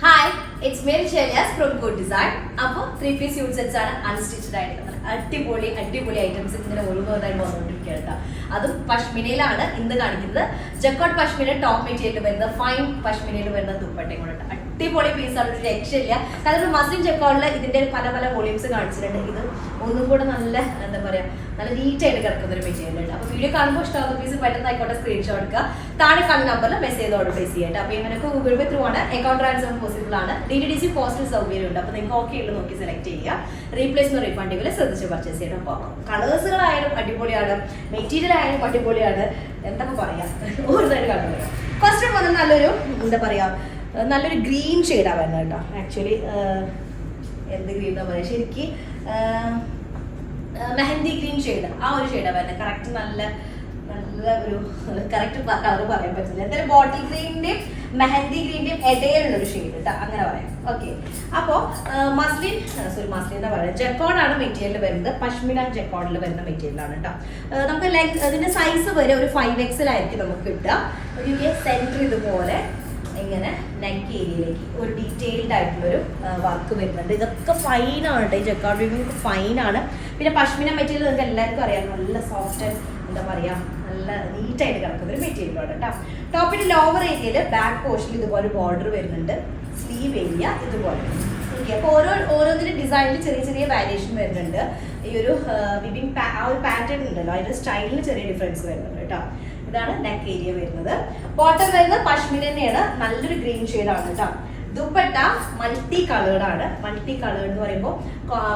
Hi, it's Mary Chelias from Good Design. അപ്പോൾ 3-piece suit sets ആണ് unstitched ആയിട്ട് അടിപൊളി ഐറ്റംസ് ഇങ്ങനെ ഓരോന്നായിട്ട് വന്നുകൊണ്ടിരിക്കുകയാണ് കേട്ടോ. അതും പഷ്മിനയിലാണ് ഇന്ന് കാണിക്കുന്നത്. ജക്കോട്ട് പഷ്മിന ടോപ്പ് മെറ്റീരിയൽ വരുന്നത്, ഫൈൻ പഷ്മിനയിൽ വരുന്ന ദുപ്പട്ടയും കൂടെ അടിപൊളി പീസാണ്, ഒരു രക്ഷയില്ല. കാരണം മസ്ലിൻ ജക്കോട്ടിൽ ഇതിന്റെ പല വോളിയൂംസ് കാണിച്ചിട്ടുണ്ട്. ഇത് ഒന്നും കൂടെ നല്ല എന്താ പറയാ, നല്ല നീറ്റ് ആയിട്ട് കിടക്കുന്ന ഒരു മെറ്റീരിയൽ ഉണ്ട്. അപ്പോൾ വീഡിയോ കാണുമ്പോൾ ഇഷ്ടമാകുന്ന പീസ് പെട്ടെന്ന് ആയിക്കോട്ടെ സ്ക്രീൻഷോട്ട് എടുക്കുക, താഴെ കാണുന്ന നമ്പറിൽ മെസ്സേജ് ഓർഡർ പ്ലേസ് ചെയ്യട്ടെ. അപ്പോൾ ഇവനൊക്കെ ഗൂഗിൾ പേ ത്രൂ ആണ്, അക്കൗണ്ട് ട്രാൻസ്ഫർ പോസിബിൾ ആണ്, DTDC പോസ്റ്റൽ സൗകര്യം ഉണ്ട്. അപ്പോൾ നിങ്ങൾക്ക് ഓക്കെ ഉള്ളത് നോക്കി സെലക്ട് ചെയ്യുക. റീപ്ലേസ്മെന്റ് റീഫണ്ടിങ്ങിൽ ശ്രദ്ധിച്ച് പർച്ചേസ് ചെയ്യണം. അപ്പോൾ കളേഴ്സുകളായാലും അടിപൊളിയാണ്, മെറ്റീരിയൽ ആയാലും അടിപൊളിയാണ്, എന്തൊക്കെ പറയാം ഒരു സൈഡ് കണ്ടുപോയി. ഫസ്റ്റ് വന്ന് നല്ലൊരു എന്താ പറയാ, നല്ലൊരു ഗ്രീൻ ഷെയ്ഡാണ് വരുന്നത് കേട്ടോ. ആക്ച്വലി എന്ത് ഗ്രീൻ എന്താ പറയുക, ശരിക്കും മെഹന്തി ഗ്രീൻ ഷെയ്ഡ്, ആ ഒരു ഷെയ്ഡാണ് വരുന്നത്. കറക്റ്റ് നല്ല ഒരു കറക്റ്റ് കളർ പറയാൻ പറ്റില്ല. എന്തായാലും ബോട്ടിൽ ഗ്രീനിന്റെയും മെഹന്തി ഗ്രീനിന്റെയും ഇടയിലുള്ള ഒരു ഷെയ്ഡ് കേട്ടോ, അങ്ങനെ പറയാം. ഓക്കെ, അപ്പോൾ മസ്ലിൻ എന്താ പറയുക, ജക്കോഡാണ് മെറ്റീരിയൽ വരുന്നത്. പഷ്മിന ജക്കോഡിൽ വരുന്ന മെറ്റീരിയലാണ് കേട്ടോ. നമുക്ക് ഇതിന്റെ സൈസ് വരെ ഒരു 5XL ആയിരിക്കും നമുക്ക് കിട്ടുക. ഒരു സെന്റർ ഇതുപോലെ ഇങ്ങനെ നെക്ക് ഏരിയയിലേക്ക് ഒരു ഡീറ്റെയിൽഡ് ആയിട്ടുള്ളൊരു വർക്ക് വരുന്നുണ്ട്. ഇതൊക്കെ ഫൈനാണ് കേട്ടോ, ഈ ജക്കാർഡ് വീവിംഗ് ഫൈനാണ്. പിന്നെ പഷ്മിന മെറ്റീരിയൽ നിങ്ങൾക്ക് എല്ലാവർക്കും അറിയാം, നല്ല സോഫ്റ്റ് എന്താ പറയുക, നല്ല നീറ്റായിട്ട് കിടക്കുന്ന ഒരു മെറ്റീരിയലാണ് കേട്ടോ. ടോപ്പിൻ്റെ ലോവർ ഏരിയയിൽ ബാക്ക് പോർഷനിൽ ഇതുപോലെ ബോർഡർ വരുന്നുണ്ട്, സ്ലീവ് ഏരിയ ഇതുപോലെ. ഓക്കെ, അപ്പോൾ ഓരോന്നിൻ്റെ ഡിസൈനിൽ ചെറിയ വേരിയേഷൻ വരുന്നുണ്ട്. ഈ ഒരു വിവിംഗ് ആ ഒരു പാറ്റേൺ ഉണ്ടല്ലോ, അതിൻ്റെ സ്റ്റൈലിന് ചെറിയ ഡിഫറൻസ് വരുന്നുണ്ട് കേട്ടോ. ഇതാണ് നെക്ക് ഏരിയ വരുന്നത്. ബോട്ടം വരുന്നത് പഷ്മിന തന്നെയാണ്, നല്ലൊരു ഗ്രീൻ ഷെയ്ഡാണ് കേട്ടോ. ദുപ്പട്ട മൾട്ടി കളേർഡ് ആണ്. മൾട്ടി കളേർഡ് എന്ന് പറയുമ്പോൾ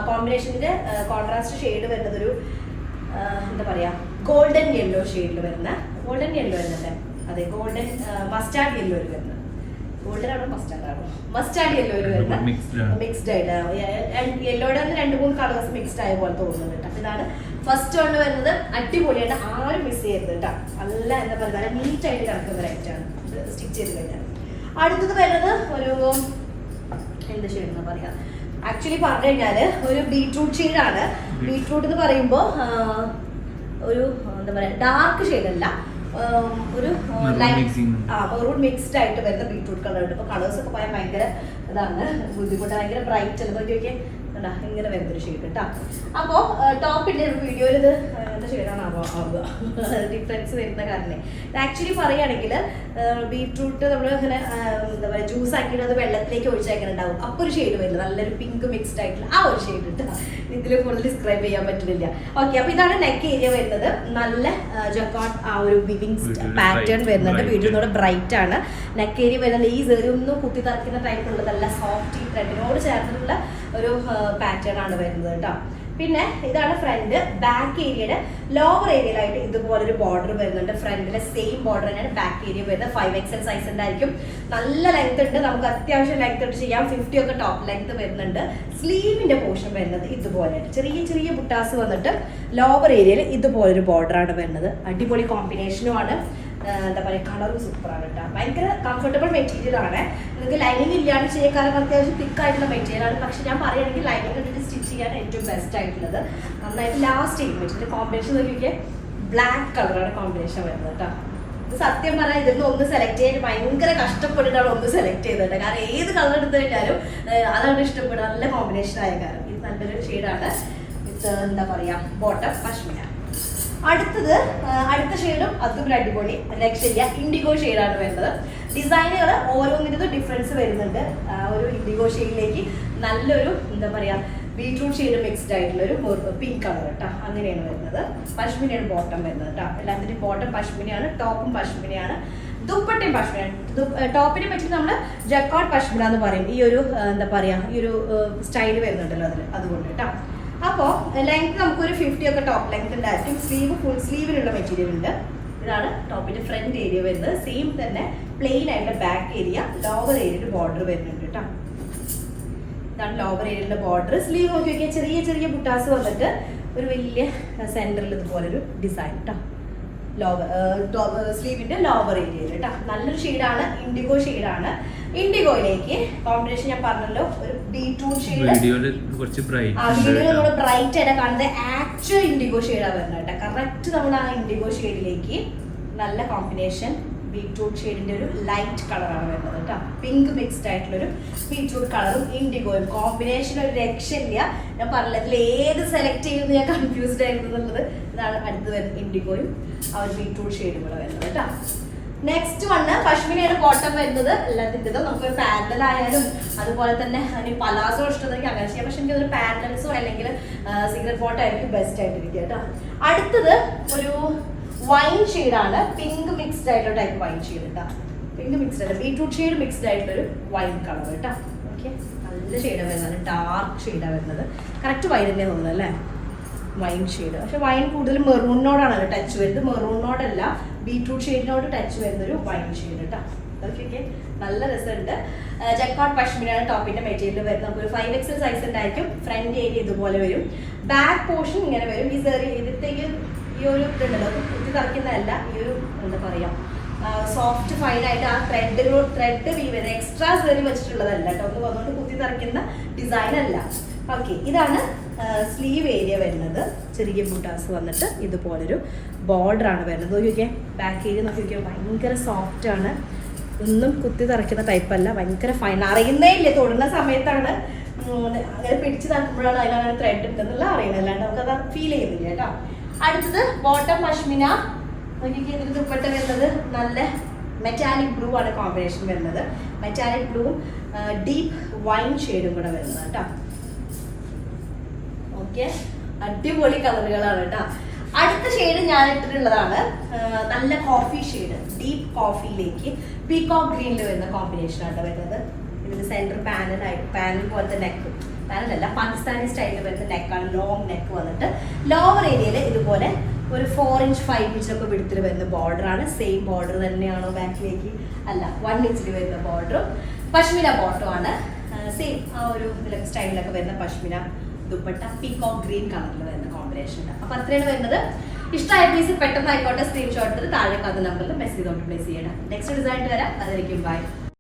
കോമ്പിനേഷൻ്റെ കോൺട്രാസ്റ്റ് ഷെയ്ഡ് വരുന്നത് ഒരു എന്താ പറയാ, ഗോൾഡൻ യെല്ലോ ഷെയ്ഡിൽ വരുന്ന, ഗോൾഡൻ യെല്ലോ വരുന്നുണ്ട്, അതെ ഗോൾഡൻ മസ്റ്റാർഡ് യെല്ലോ വരുന്നത്. ഗോൾഡൻ ആണോ മസ്റ്റാർഡ് ആണോ, മസ്റ്റാർഡ് യെല്ലോ വരുന്ന മിക്സ്ഡ് ആയിട്ട്, യെല്ലോയുടെ 2-3 കളേഴ്സ് മിക്സ്ഡ് ആയ പോലെ തോന്നുന്നുണ്ട് കേട്ടോ. ഇതാണ് ഫസ്റ്റ് വണ് വരുന്നത്. അടിപൊളിയായിട്ട് ആരും മിസ് ചെയ്യരുത് കേട്ടോ. നല്ല എന്താ പറയുക, നല്ല നീറ്റായിട്ട് കിടക്കുന്ന ഒരു ഐറ്റാണ് ഇത് സ്റ്റിച്ച് ചെയ്ത് കഴിഞ്ഞാൽ. അടുത്തത് വരുന്നത് ഒരു എന്ത് ഷെയ്ഡ് എന്ന് പറയാം, ആക്ച്വലി പറഞ്ഞു കഴിഞ്ഞാൽ ഒരു ബീട്രൂട്ട് ഷെയ്ഡാണ്. ബീട്രൂട്ട് എന്ന് പറയുമ്പോൾ ഒരു എന്താ പറയുക, ഡാർക്ക് ഷെയ്ഡല്ല, ഒരു മെറൂൺ മിക്സ്ഡ് ആയിട്ട് വരുന്ന ബീട്രൂട്ട് കളർ ഉണ്ട്. ഇപ്പോൾ കളേഴ്സ് ഒക്കെ പറയാൻ ഭയങ്കര ഇതാണ്, ബുദ്ധിമുട്ട്, ഭയങ്കര ബ്രൈറ്റ് അല്ല. നോക്കിയൊക്കെ ഇങ്ങനെ വരുന്നൊരു ഷെയ്ഡ് കേട്ടോ. അപ്പോൾ ടോപ്പിൻ്റെ വീഡിയോയിൽ ഇത് എന്താ ഷെയ്ഡാണ് ആവുക, ഡിഫറൻസ് വരുന്ന കാരണം. ആക്ച്വലി പറയുകയാണെങ്കിൽ ബീട്രൂട്ട് നമ്മൾ ഇങ്ങനെ എന്താ പറയുക, ജ്യൂസ് ആക്കിയിട്ട് അത് വെള്ളത്തിലേക്ക് ഒഴിച്ചേക്കുന്നുണ്ടാവും, അപ്പോൾ ഒരു ഷെയ്ഡ് വരില്ല, നല്ലൊരു പിങ്ക് മിക്സ്ഡ് ആയിട്ടുള്ള ആ ഒരു ഷെയ്ഡ് കേട്ടോ. ഇതിൽ കൂടുതൽ ഡിസ്ക്രൈബ് ചെയ്യാൻ പറ്റുന്നില്ല. ഓക്കെ, അപ്പോൾ ഇതാണ് നെക്ക് ഏരിയ വരുന്നത്. നല്ല ജക്കാർഡ് ആ ഒരു വിവിംഗ് പാറ്റേൺ വരുന്നുണ്ട്. വീഡിയോനോട് ബ്രൈറ്റ് ആണ്. നെക്ക് ഏരിയ വരുന്നത് ഈ ചെറിയൊന്നും കുത്തി തറക്കുന്ന ടൈപ്പുള്ള നല്ല സോഫ്റ്റ് ത്രെഡിനോട് ചേർന്നിട്ടുള്ള ഒരു പാറ്റേൺ ആണ് വരുന്നത് കേട്ടോ. പിന്നെ ഇതാണ് ഫ്രണ്ട്. ബാക്ക് ഏരിയയുടെ ലോവർ ഏരിയയിലായിട്ട് ഇതുപോലൊരു ബോർഡർ വരുന്നുണ്ട്. ഫ്രണ്ടിലെ സെയിം ബോർഡർ തന്നെയാണ് ബാക്ക് ഏരിയ വരുന്നത്. 5XL സൈസ് ഉണ്ടായിരിക്കും. നല്ല ലെങ്ത് ഉണ്ട്, നമുക്ക് അത്യാവശ്യം ലെങ്ത് ഇട്ട് ചെയ്യാം. 50 ഒക്കെ ടോപ്പ് ലെങ്ത് വരുന്നുണ്ട്. സ്ലീവിന്റെ പോർഷൻ വരുന്നത് ഇതുപോലെയാണ്, ചെറിയ ബുട്ടാസ് വന്നിട്ട് ലോവർ ഏരിയയിൽ ഇതുപോലൊരു ബോർഡറാണ് വരുന്നത്. അടിപൊളി കോമ്പിനേഷനുമാണ്. എന്താ പറയുക, കളറും സൂപ്പറാണ് കേട്ടോ. ഭയങ്കര കംഫർട്ടബിൾ മെറ്റീരിയൽ ആണ്. നിങ്ങൾക്ക് ലൈനിങ് ഇല്ലാണ്ട് ചെയ്യാൻ, കാരണം അത്യാവശ്യം തിക്കായിട്ടുള്ള മെറ്റീരിയൽ ആണ്. പക്ഷെ ഞാൻ പറയുകയാണെങ്കിൽ ലൈനിങ് ഇട്ടിട്ട് സ്റ്റിച്ച് ചെയ്യാൻ ഏറ്റവും ബെസ്റ്റ് ആയിട്ടുള്ളത്. നന്നായിട്ട് ലാസ്റ്റ് ചെയ്യും മെറ്റീരിയൽ. കോമ്പിനേഷൻ നോക്കിയൊക്കെ ബ്ലാക്ക് കളറാണ് കോമ്പിനേഷൻ വരുന്നത് കേട്ടോ. ഇത് സത്യം പറഞ്ഞാൽ ഇതിൽ ഒന്ന് സെലക്ട് ചെയ്യാൻ ഭയങ്കര കഷ്ടപ്പെട്ടിട്ടാണ് ഒന്ന് സെലക്ട് ചെയ്തത്. കാരണം ഏത് കളർ എടുത്തു കഴിഞ്ഞാലും അതാണ് ഇഷ്ടപ്പെടുക, നല്ല കോമ്പിനേഷൻ ആയ കാരണം. ഇത് നല്ലൊരു ഷെയ്ഡാണ്. ഇത് എന്താ പറയുക, ബോട്ടം പഷ്മിന. അടുത്ത ഷെയ്ഡും അതും അടിപൊളി, രക്ഷയില്ല, ഇൻഡിഗോ ഷെയ്ഡാണ് വരുന്നത്. ഡിസൈനുകൾ ഓരോന്നിനും ഡിഫറൻസ് വരുന്നുണ്ട്. ഒരു ഇൻഡിഗോ ഷെയ്ഡിലേക്ക് നല്ലൊരു എന്താ പറയുക, ബീട്രൂട്ട് ഷെയ്ഡ് മിക്സ്ഡ് ആയിട്ടുള്ള ഒരു പിങ്ക് കളർ കേട്ടോ, അങ്ങനെയാണ് വരുന്നത്. പഷ്മിനയാണ് ബോട്ടം വരുന്നത് കേട്ടോ. എല്ലാത്തിൻ്റെയും ബോട്ടം പഷ്മിനയാണ്, ടോപ്പും പഷ്മിനയാണ്, ദുപ്പട്ടയും പഷ്മിനയാണ്. ടോപ്പിനെ പറ്റി നമ്മൾ ജക്കാർഡ് പഷ്മിന എന്ന് പറയും. ഈ ഒരു എന്താ പറയുക, ഈ ഒരു സ്റ്റൈല് വരുന്നുണ്ടല്ലോ അതിൽ, അതുകൊണ്ട് കേട്ടോ. അപ്പോൾ ലെങ്ത് നമുക്കൊരു 50 ഒക്കെ ടോപ്പ് ലെങ്ത് ഉണ്ടായിരിക്കും. സ്ലീവ് ഫുൾ സ്ലീവിനുള്ള മെറ്റീരിയൽ ഉണ്ട്. ഇതാണ് ടോപ്പിന്റെ ഫ്രണ്ട് ഏരിയ വരുന്നത്. സെയിം തന്നെ പ്ലെയിൻ ആയിട്ട് ബാക്ക് ഏരിയ, ലോവർ ഏരിയയിൽ ബോർഡർ വരുന്നുണ്ട് കേട്ടോ. ഇതാണ് ലോവർ ഏരിയയിലെ ബോർഡർ. സ്ലീവ് നോക്കി നോക്കിയാൽ ചെറിയ ബുട്ടാസ് വന്നിട്ട് ഒരു വലിയ സെന്ററിൽ ഇതുപോലൊരു ഡിസൈൻ കേട്ടോ. സ്ലീവിന്റെ ലോവർ ഏരിയയിൽ കേട്ടോ. നല്ലൊരു ഷെയ്ഡാണ്, ഇൻഡിഗോ ഷെയ്ഡാണ്. ഇൻഡിഗോയിലേക്ക് കോമ്പിനേഷൻ ഞാൻ പറഞ്ഞല്ലോ, ഒരു ബീട്രൂട്ട് ഷെയ്ഡ്. ബ്രൈറ്റ് ആയിട്ട് കാണുന്നത് ആക്ച്വൽ ഇൻഡിഗോ ഷെയ്ഡാണ് വരുന്നത് കേട്ടോ. കറക്റ്റ് നമ്മൾ ആ ഇൻഡിഗോ ഷെയ്ഡിലേക്ക് നല്ല കോമ്പിനേഷൻ ബീട്രൂട്ട് ഷെയ്ഡിന്റെ ഒരു ലൈറ്റ് കളറാണ് വരുന്നത് കേട്ടോ. പിങ്ക് മിക്സ്ഡ് ആയിട്ടുള്ളൊരു ബീട്രൂട്ട് കളറും ഇൻഡിഗോയും കോമ്പിനേഷൻ ഒരു രക്ഷയില്ല. ഞാൻ പറഞ്ഞില്ല ഇതിൽ ഏത് സെലക്ട് ചെയ്യുന്നത് ഞാൻ കൺഫ്യൂസ്ഡ് ആയിരുന്നു എന്നുള്ളത്. ഇതാണ് അടുത്ത് വരുന്നത് ഇൻഡിഗോയും ആ ഒരു ബീട്രൂട്ട് ഷെയ്ഡും കൂടെ വരുന്നത് കേട്ടോ. നെക്സ്റ്റ് വണ് പശ്മിനയാണ് ബോട്ടം വരുന്നത്. എല്ലാത്തിൻ്റെതും നമുക്ക് പാരലൽ ആയാലും അതുപോലെ തന്നെ അതിന് പലാസോ ഇഷ്ടമെങ്കിൽ അങ്ങനെ ചെയ്യാം. പക്ഷെ എനിക്കതൊരു പാരലൽസോ അല്ലെങ്കിൽ സിഗരറ്റ് ബോട്ടം ആയിരിക്കും ബെസ്റ്റ് ആയിട്ടിരിക്കുക കേട്ടോ. അടുത്തത് ഒരു വൈൻ ഷെയ്ഡാണ്. പിങ്ക് മിക്സ്ഡ് ആയിട്ടുള്ള ടൈപ്പ് വൈൻ ഷെയ്ഡ് കേട്ടോ. പിങ്ക് മിക്സ്ഡ് ആയിട്ട് ബീട്രൂട്ട് ഷെയ്ഡ് മിക്സ്ഡ് ആയിട്ടൊരു വൈൻ കളർ കേട്ടോ. ഓക്കെ, നല്ല ഷെയ്ഡാണ് വരുന്നത്. ഡാർക്ക് ഷെയ്ഡാണ് വരുന്നത്. കറക്റ്റ് വൈൻ തന്നെയാണ് തോന്നുന്നത് അല്ലേ, വൈൻ ഷെയ്ഡ്. പക്ഷെ വൈൻ കൂടുതൽ മെറൂണിനോടാണ് ടച്ച് വരുന്നത്. മെറൂണിനോടല്ല ബീട്രൂട്ട് ഷെയ്ഡിനോട് ടച്ച് വരുന്നൊരു വൈൻ ഷെയ്ഡ് കേട്ടോ. ഓക്കെ, നല്ല രസമുണ്ട്. ജക്കാർഡ് പശ്മിനാണ് ടോപ്പിന്റെ മെറ്റീരിയൽ വരുന്നത്. നമുക്കൊരു 5XL സൈസ് ഉണ്ടായിരിക്കും. ഫ്രണ്ട് ഏരിയ ഇതുപോലെ വരും. ബാക്ക് പോർഷൻ ഇങ്ങനെ വരും. ഈ സെറി ഇതിലേക്ക് ഈ ഒരു ഇതുണ്ടല്ലോ, കുത്തി തറയ്ക്കുന്നതല്ല, ഈ ഒരു എന്താ പറയാ സോഫ്റ്റ് ഫൈൻ ആയിട്ട് ആ ത്രെഡ് വീവ് എക്സ്ട്രാ സെറി വെച്ചിട്ടുള്ളതല്ല കേട്ടോ. ഒന്ന് അതുകൊണ്ട് കുത്തി തറയ്ക്കുന്ന ഡിസൈൻ അല്ല. ഓക്കെ, ഇതാണ് സ്ലീവ് ഏരിയ വരുന്നത്. ചെറിയ ബൂട്ടാസ് വന്നിട്ട് ഇതുപോലൊരു ബോർഡർ ആണ് വരുന്നത്. നോക്കിയൊക്കെ ബാക്ക് ഏരിയ നോക്കിയൊക്കെ ഭയങ്കര സോഫ്റ്റ് ആണ്. ഒന്നും കുത്തി തറയ്ക്കുന്ന ടൈപ്പല്ല, ഭയങ്കര ഫൈൻ. അറിയുന്നേ ഇല്ല, തൊടുന്ന സമയത്താണ് അങ്ങനെ പിടിച്ച് തട്ടുമ്പോഴാണ് അതിലങ്ങനെ ത്രെഡ് ഉണ്ടെന്നുള്ള അറിയുന്നത്. അല്ലാണ്ട് നമുക്കത് ഫീൽ ചെയ്യുന്നില്ല കേട്ടോ. അടുത്തത് ബോട്ടം പശ്മിന. നോക്കിയൊക്കെ ഇതിന് ദുപ്പട്ട വരുന്നത് നല്ല മെറ്റാലിക് ബ്ലൂ ആണ് കോമ്പിനേഷൻ വരുന്നത്. മെറ്റാലിക് ബ്ലൂവും ഡീപ്പ് വൈൻ ഷെയ്ഡും കൂടെ വരുന്നത് കേട്ടോ. ഓക്കെ, അടിപൊളി കളറുകളാണ് കേട്ടോ. അടുത്ത ഷെയ്ഡ് ഞാൻ ഇട്ടിട്ടുള്ളതാണ് നല്ല കോഫി ഷെയ്ഡ്. ഡീപ്പ് കോഫിയിലേക്ക് പീകോക്ക് ഗ്രീനിൽ വരുന്ന കോമ്പിനേഷൻ ആണ് വരുന്നത്. ഇതിന് സെന്റർ പാനൽ പോലത്തെ നെക്ക്, പാനലല്ല പാകിസ്ഥാനി സ്റ്റൈലിൽ വരുന്ന നെക്കാണ്. ലോങ് നെക്ക് വന്നിട്ട് ലോവർ ഏരിയയിൽ ഇതുപോലെ ഒരു 4 ഇഞ്ച് 5 ഇഞ്ചൊക്കെ വിടുത്തിൽ വരുന്ന ബോർഡറാണ്. സെയിം ബോർഡർ തന്നെയാണോ ബാക്കിലേക്ക്? അല്ല, 1 ഇഞ്ചിൽ വരുന്ന ബോർഡറും പശ്മിന ബോട്ടം ആണ്. സെയിം ആ ഒരു ഇതിലൊക്കെ സ്റ്റൈലിലൊക്കെ വരുന്ന പശ്മിന ദുപ്പട്ട പീകോക്ക് ഗ്രീൻ കളറിൽ വരുന്ന കോമ്പിനേഷൻ. അപ്പൊ അത്രയാണ് വരുന്നത്. ഇഷ്ടമായ പീസ് പെട്ടെന്ന് ആയിക്കോട്ടെ സ്ക്രീൻഷോട്ട് എടുത്ത് താഴെ കാണുന്ന നമ്പറിൽ മെസ്സേജ് കൊണ്ട് പ്ലേസ് ചെയ്യണം. നെക്സ്റ്റ് ഡിസൈൻ വരാം. അതായിരിക്കും ബൈ.